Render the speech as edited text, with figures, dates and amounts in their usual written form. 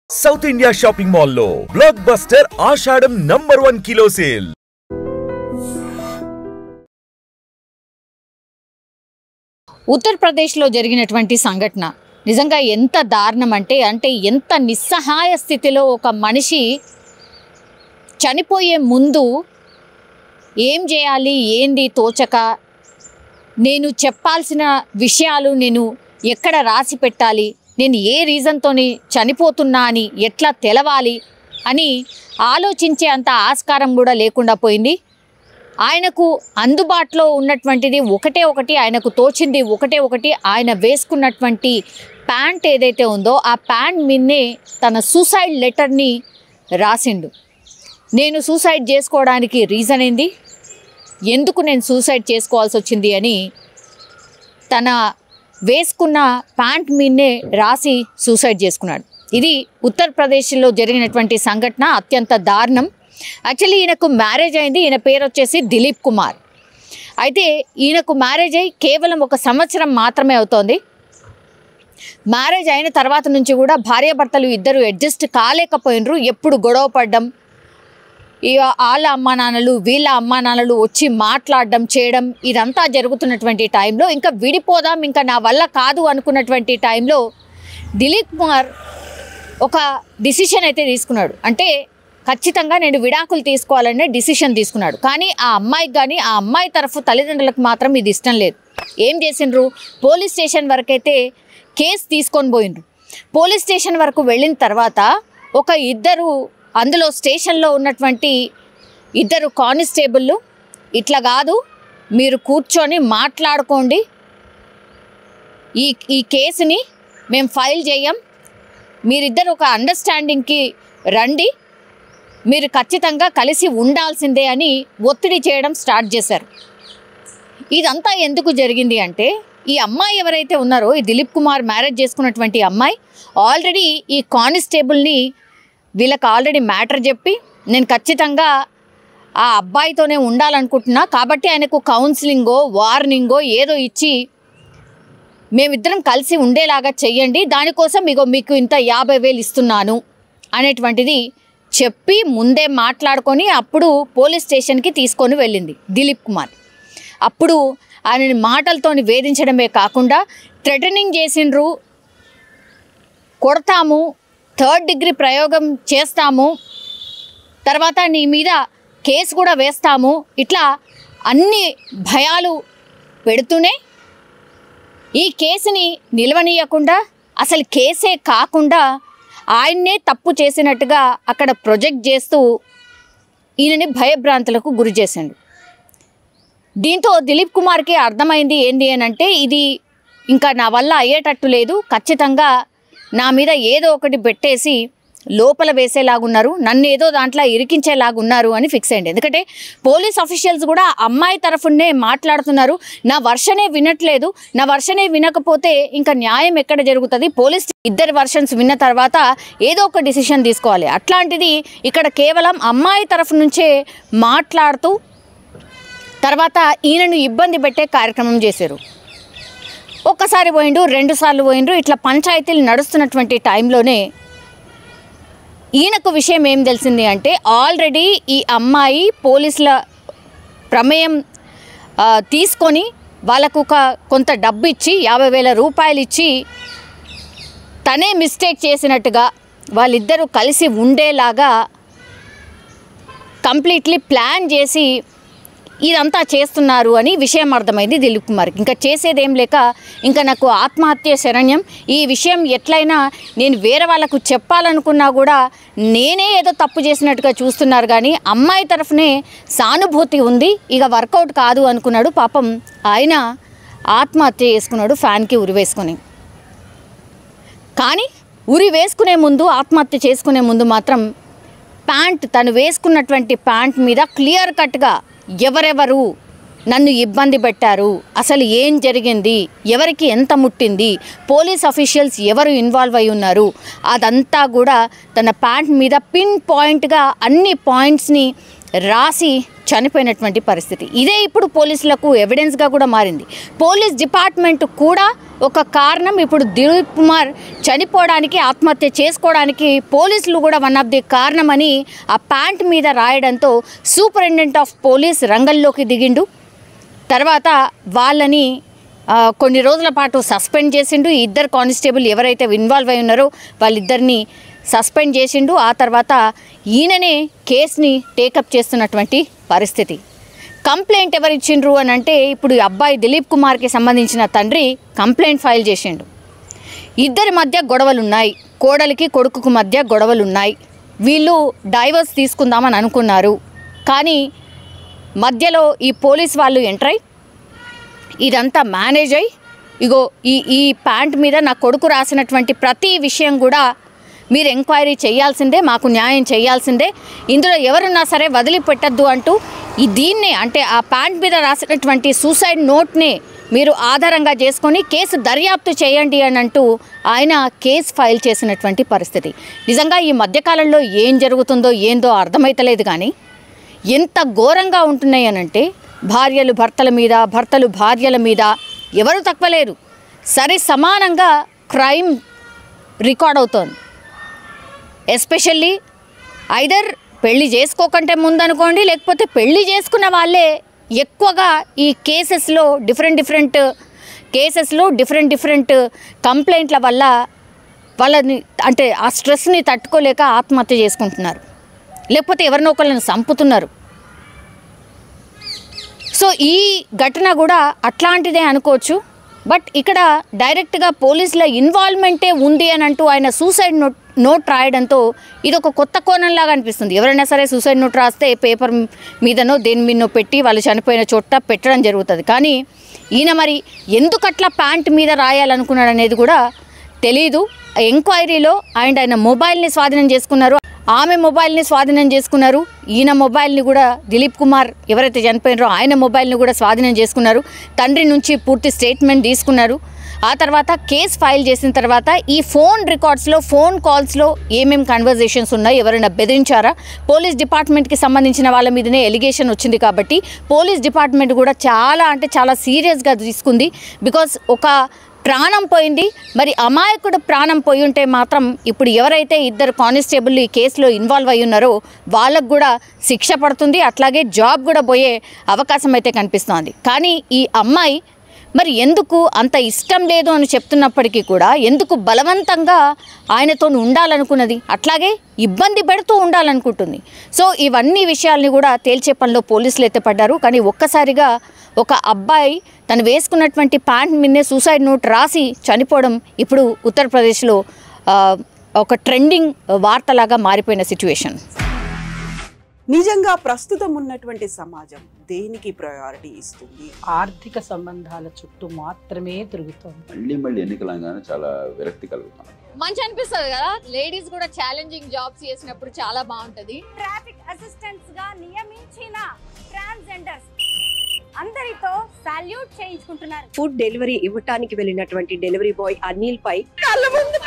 South India shopping mall లో block buster ఆషాఢం #1 kilo sale. ఉత్తరప్రదేశ్లో జరిగినటువంటి సంఘటన నిజంగా ఎంత దారుణం అంటే ఎంత నిస్సహాయ స్థితిలో ఒక మనిషి చనిపోయే ముందు ఏం చేయాలి ఏంది తోచక నేను చెప్పాల్సిన విషయాలు నేను ఎక్కడ రాసి పెట్టాలి, నేను ఏ రీజన్తోని చనిపోతున్నా అని ఎట్లా తెలవాలి అని ఆలోచించే అంత ఆస్కారం కూడా లేకుండా పోయింది. ఆయనకు అందుబాటులో ఉన్నటువంటిది ఒకటి, ఆయనకు తోచింది ఒకటి. ఆయన వేసుకున్నటువంటి ప్యాంట్ ఏదైతే ఉందో ఆ ప్యాంట్ మీదనే తన సూసైడ్ లెటర్ని రాసిండు. నేను సూసైడ్ చేసుకోవడానికి రీజన్ ఏంది, ఎందుకు నేను సూసైడ్ చేసుకోవాల్సి వచ్చింది అని తన వేసుకున్న ప్యాంట్ మీదనే రాసి సూసైడ్ చేసుకున్నాడు. ఇది ఉత్తరప్రదేశ్లో జరిగినటువంటి సంఘటన, అత్యంత దారుణం. యాక్చువల్లీ ఈయనకు మ్యారేజ్ అయింది. ఈయన పేరు వచ్చేసి దిలీప్ కుమార్. అయితే ఈయనకు మ్యారేజ్ అయ్యి కేవలం 1 సంవత్సరం మాత్రమే అవుతోంది. మ్యారేజ్ అయిన తర్వాత నుంచి కూడా భార్యాభర్తలు ఇద్దరు అడ్జస్ట్ కాలేకపోయినరు. ఎప్పుడు గొడవ పడ్డం, వాళ్ళ అమ్మా నాన్నలు వీళ్ళ అమ్మా నాన్నలు వచ్చి మాట్లాడడం చేయడం, ఇదంతా జరుగుతున్నటువంటి టైంలో ఇంకా విడిపోదాం, ఇంకా నా వల్ల కాదు అనుకున్నటువంటి టైంలో దిలీప్ కుమార్ ఒక డిసిషన్ అయితే తీసుకున్నాడు. అంటే ఖచ్చితంగా నేను విడాకులు తీసుకోవాలనే డిసిషన్ తీసుకున్నాడు. కానీ ఆ అమ్మాయికి కానీ ఆ అమ్మాయి తరఫు తల్లిదండ్రులకు మాత్రం ఇది ఇష్టం లేదు. ఏం చేసిండ్రు, పోలీస్ స్టేషన్ వరకు అయితే కేసు తీసుకొని పోయిండ్రు. పోలీస్ స్టేషన్ వరకు వెళ్ళిన తర్వాత ఇద్దరు అందులో స్టేషన్లో ఉన్నటువంటి 2 కానిస్టేబుళ్ళు ఇట్లా కాదు, మీరు కూర్చొని మాట్లాడుకోండి, ఈ కేసుని మేము ఫైల్ చేయం, మీరిద్దరు ఒక అండర్స్టాండింగ్కి రండి, మీరు ఖచ్చితంగా కలిసి ఉండాల్సిందే అని ఒత్తిడి చేయడం స్టార్ట్ చేశారు. ఇదంతా ఎందుకు జరిగింది అంటే ఈ అమ్మాయి ఎవరైతే ఉన్నారో, ఈ దిలీప్ కుమార్ మ్యారేజ్ చేసుకున్నటువంటి అమ్మాయి ఆల్రెడీ ఈ కానిస్టేబుల్ని వీళ్ళకి ఆల్రెడీ మ్యాటర్ చెప్పి నేను ఖచ్చితంగా ఆ అబ్బాయితోనే ఉండాలనుకుంటున్నా, కాబట్టి ఆయనకు కౌన్సిలింగో వార్నింగో ఏదో ఇచ్చి మేమిద్దరం కలిసి ఉండేలాగా చెయ్యండి, దానికోసం మీకు ఇంత 50,000 ఇస్తున్నాను అనేటువంటిది చెప్పి ముందే మాట్లాడుకొని అప్పుడు పోలీస్ స్టేషన్కి తీసుకొని వెళ్ళింది దిలీప్ కుమార్. అప్పుడు ఆయనని మాటలతోని వేధించడమే కాకుండా థ్రెటనింగ్ చేసిండ్రు, కొడతాము, 3rd డిగ్రీ ప్రయోగం చేస్తాము, తర్వాత నీ మీద కేసు కూడా వేస్తాము, ఇట్లా అన్ని భయాలు పెడుతూనే ఈ కేసుని నిలవనీయకుండా అసలు కేసే కాకుండా ఆయన్నే తప్పు చేసినట్టుగా అక్కడ ప్రొజెక్ట్ చేస్తూ ఈయనని భయభ్రాంతులకు గురి చేసిండు. దీంతో దిలీప్ కుమార్కి అర్థమైంది ఏంది అని అంటే ఇది ఇంకా నా వల్ల అయ్యేటట్టు లేదు, ఖచ్చితంగా నా మీద ఏదో ఒకటి పెట్టేసి లోపల వేసేలాగున్నారు, నన్ను ఏదో దాంట్లో ఇరికించేలాగున్నారు అని ఫిక్స్ అయ్యింది. ఎందుకంటే పోలీస్ ఆఫీషియల్స్ కూడా అమ్మాయి తరఫునే మాట్లాడుతున్నారు, నా వర్షనే వినట్లేదు, నా వర్షనే వినకపోతే ఇంకా న్యాయం ఎక్కడ జరుగుతుంది, పోలీస్ 2 వర్షన్స్ విన్న తర్వాత ఏదో ఒక డిసిషన్ తీసుకోవాలి. అట్లాంటిది ఇక్కడ కేవలం అమ్మాయి తరఫు నుంచే మాట్లాడుతూ తర్వాత ఈయనను ఇబ్బంది పెట్టే కార్యక్రమం చేశారు. ఒక్కసారి పోయిండు, 2 సార్లు పోయిండ్రు, ఇట్లా పంచాయతీలు నడుస్తున్నటువంటి టైంలోనే ఈయనకు విషయం ఏం తెలిసింది అంటే ఆల్రెడీ ఈ అమ్మాయి పోలీసుల ప్రమేయం తీసుకొని వాళ్ళకు కొంత డబ్బు ఇచ్చి 50,000 రూపాయలు ఇచ్చి తనే మిస్టేక్ చేసినట్టుగా వాళ్ళిద్దరూ కలిసి ఉండేలాగా కంప్లీట్లీ ప్లాన్ చేసి ఇదంతా చేస్తున్నారు అని విషయం అర్థమైంది దిలీప్ కుమార్కి. ఇంకా చేసేదేం లేక ఇంకా నాకు ఆత్మహత్య శరణ్యం, ఈ విషయం ఎట్లయినా నేను వేరే వాళ్ళకు చెప్పాలనుకున్నా కూడా నేనే ఏదో తప్పు చేసినట్టుగా చూస్తున్నారు, కానీ అమ్మాయి తరఫునే సానుభూతి ఉంది, ఇక వర్కౌట్ కాదు అనుకున్నాడు. పాపం ఆయన ఆత్మహత్య చేసుకున్నాడు ఫ్యాన్కి ఉరి వేసుకొని. కానీ ఉరి వేసుకునే ముందు, ఆత్మహత్య చేసుకునే ముందు మాత్రం తను వేసుకున్నటువంటి ప్యాంట్ మీద క్లియర్ కట్గా ఎవరెవరు నన్ను ఇబ్బంది పెట్టారు, అసలు ఏం జరిగింది, ఎవరికి ఎంత ముట్టింది, పోలీస్ అఫీషియల్స్ ఎవరు ఇన్వాల్వ్ అయి ఉన్నారు, అదంతా కూడా తన ప్యాంట్ మీద పిన్ పాయింట్గా అన్ని పాయింట్స్ని రాసి చనిపోయినటువంటి పరిస్థితి. ఇదే ఇప్పుడు పోలీసులకు ఎవిడెన్స్గా కూడా మారింది. పోలీస్ డిపార్ట్మెంట్ కూడా ఒక కారణం. ఇప్పుడు దిలీప్ కుమార్ చనిపోవడానికి, ఆత్మహత్య చేసుకోవడానికి పోలీసులు కూడా వన్ ఆఫ్ ది కారణమని ఆ ప్యాంట్ మీద రాయడంతో సూపరింటెండెంట్ ఆఫ్ పోలీస్ రంగంలోకి దిగిండు. తర్వాత వాళ్ళని కొన్ని రోజుల పాటు సస్పెండ్ చేసిండు. ఈ ఇద్దరు కానిస్టేబుల్ ఎవరైతే ఇన్వాల్వ్ అయి ఉన్నారో వాళ్ళిద్దరిని సస్పెండ్ చేసిండు. ఆ తర్వాత ఈయననే కేసుని టేకప్ చేస్తున్నటువంటి పరిస్థితి. కంప్లైంట్ ఎవరు ఇచ్చిండ్రు అని అంటే ఇప్పుడు అబ్బాయి దిలీప్ కుమార్కి సంబంధించిన తండ్రి కంప్లైంట్ ఫైల్ చేసిండు. ఇద్దరి మధ్య గొడవలు ఉన్నాయి, కోడలికి కొడుకుకు మధ్య గొడవలు ఉన్నాయి. వీళ్ళు డైవర్స్ తీసుకుందామని అనుకున్నారు. కానీ మధ్యలో ఈ పోలీస్ వాళ్ళు ఎంటర్ అయ్యి ఇదంతా మేనేజ్ అయ్యి ఇగో ఈ ప్యాంట్ మీద నా కొడుకు రాసినటువంటి ప్రతి విషయం కూడా మీరు ఎంక్వైరీ చేయాల్సిందే, మాకు న్యాయం చేయాల్సిందే, ఇందులో ఎవరున్నా సరే వదిలిపెట్టద్దు అంటూ దీన్నే అంటే ఆ ప్యాంట్ మీద రాసినటువంటి సూసైడ్ నోట్నే మీరు ఆధారంగా చేసుకొని కేసు దర్యాప్తు చేయండి అని అంటూ ఆయన కేసు ఫైల్ చేసినటువంటి పరిస్థితి. నిజంగా ఈ మధ్యకాలంలో ఏం జరుగుతుందో ఏందో అర్థమైతలేదు. కానీ ఎంత ఘోరంగా ఉంటున్నాయి అనంటే భార్యలు భర్తల మీద, భర్తలు భార్యల మీద ఎవరు తక్కువలేరు. సరి సమానంగా క్రైమ్ రికార్డ్ అవుతోంది. ఎస్పెషల్లీ ఐదర్ పెళ్లి చేసుకోకంటే ముందు అనుకోండి, లేకపోతే పెళ్లి చేసుకున్న వాళ్ళే ఎక్కువగా ఈ కేసెస్లో డిఫరెంట్ కంప్లైంట్ల వల్ల వాళ్ళని అంటే ఆ స్ట్రెస్ని తట్టుకోలేక ఆత్మహత్య చేసుకుంటున్నారు, లేకపోతే ఎవరినో ఒకళ్ళని చంపుతున్నారు. సో ఈ ఘటన కూడా అట్లాంటిదే అనుకోవచ్చు. బట్ ఇక్కడ డైరెక్ట్గా పోలీసుల ఇన్వాల్వ్మెంటే ఉంది అని అంటూ ఆయన సూసైడ్ నోట్ రాయడంతో ఇది ఒక కొత్త కోణంలాగా అనిపిస్తుంది. ఎవరైనా సరే సూసైడ్ నోట్ రాస్తే పేపర్ మీదనో దేని మీదనో పెట్టి వాళ్ళు చనిపోయిన చోట పెట్టడం జరుగుతుంది. కానీ ఈయన మరి ఎందుకు అట్లా ప్యాంట్ మీద రాయాలనుకున్నాడు అనేది కూడా తెలీదు. ఎంక్వైరీలో ఆయన మొబైల్ని స్వాధీనం చేసుకున్నారు, ఆమె మొబైల్ని స్వాధీనం చేసుకున్నారు, ఈయన మొబైల్ని కూడా దిలీప్ కుమార్ ఎవరైతే చనిపోయినారో ఆయన మొబైల్ని కూడా స్వాధీనం చేసుకున్నారు. తండ్రి నుంచి పూర్తి స్టేట్మెంట్ తీసుకున్నారు. ఆ తర్వాత కేసు ఫైల్ చేసిన తర్వాత ఈ ఫోన్ రికార్డ్స్లో, ఫోన్ కాల్స్లో ఏమేమి కన్వర్జేషన్స్ ఉన్నాయి, ఎవరైనా బెదిరించారా, పోలీస్ డిపార్ట్మెంట్కి సంబంధించిన వాళ్ళ మీదనే ఎలిగేషన్ వచ్చింది కాబట్టి పోలీస్ డిపార్ట్మెంట్ కూడా చాలా సీరియస్గా తీసుకుంది. బికాస్ ఒక ప్రాణం పోయింది. మరి అమాయకుడు ప్రాణం పోయి ఉంటే మాత్రం ఇప్పుడు ఎవరైతే ఇద్దరు కానిస్టేబుల్ ఈ కేసులో ఇన్వాల్వ్ అయ్యి ఉన్నారో వాళ్ళకు కూడా శిక్ష పడుతుంది, అట్లాగే జాబ్ కూడా పోయే అవకాశం అయితే కనిపిస్తోంది. కానీ ఈ అమ్మాయి మరి ఎందుకు అంత ఇష్టం లేదు అని చెప్తున్నప్పటికీ కూడా ఎందుకు బలవంతంగా ఆయనతో ఉండాలనుకున్నది, అట్లాగే ఇబ్బంది పెడుతూ ఉండాలనుకుంటుంది. సో ఇవన్నీ విషయాల్ని కూడా తేల్చే పనిలో పోలీసులు ఎత్తపడ్డారు. కానీ ఒక్కసారిగా ఒక అబ్బాయి తను వేసుకున్నటువంటి ప్యాంట్ మీదనే సూసైడ్ నోట్ రాసి చనిపోవడం ఇప్పుడు ఉత్తరప్రదేశ్లో ఒక ట్రెండింగ్ వార్తలాగా మారిపోయిన సిచ్యువేషన్. నిజంగా ప్రస్తుతం ఉన్నటువంటి సమాజం దేనికి ప్రయారిటీ ఇస్తుంది? ఆర్థిక సంబంధాల చుట్టూ మాత్రమే తిరుగుతుంది. మళ్ళీ ఎన్నికలంగానే చాలా విరక్తి కలుగుతాను. మంచి అనిపిస్తుంది కదా, లేడీస్ కూడా ఛాలెంజింగ్ జాబ్స్ చేసినప్పుడు చాలా బాగుంటది. ట్రాఫిక్ అసిస్టెంట్స్ గా నియమించిన ట్రాన్స్జెండర్స్ అందరితో సాల్యూట్ చేయించుకుంటున్నారు. ఫుడ్ డెలివరీ ఇవ్వటానికి వెళ్ళినటువంటి డెలివరీ బాయ్ అనిల్ పై కళ్ళ ముందు